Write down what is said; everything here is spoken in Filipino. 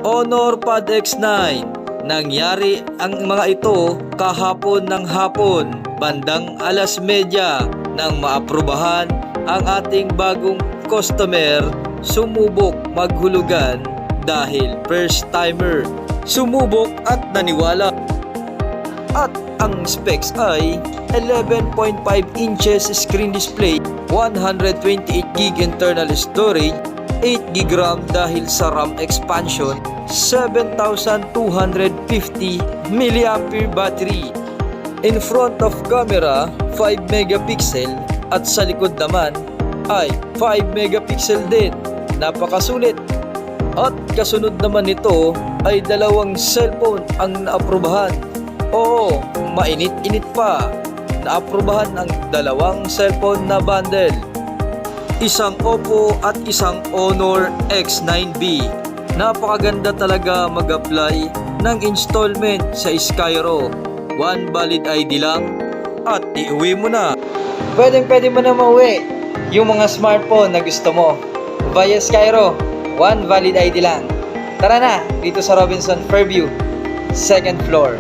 Honor Pad X9. Nangyari ang mga ito kahapon ng hapon, bandang 12:30 nang maaprubahan ang ating bagong customer sumubok maghulugan dahil first timer. Sumubok at naniwala. At ang specs ay 11.5 inches screen display, 128GB internal storage, 8GB RAM dahil sa RAM expansion, 7,250 mAh battery. In front of camera, 5 megapixel at sa likod naman ay 5 megapixel din. Napakasulit. At kasunod naman nito ay dalawang cellphone ang naaprubahan. Oo, mainit-init pa. Naaprubahan ang dalawang cellphone na bundle. Isang Oppo at isang Honor X9B. Napakaganda talaga mag-apply ng installment sa Skyro. One valid ID lang at iuwi mo na. Pwede mo na mauwi yung mga smartphone na gusto mo via Skyro. One valid ID lang. Tara na dito sa Robinson Fairview, second floor.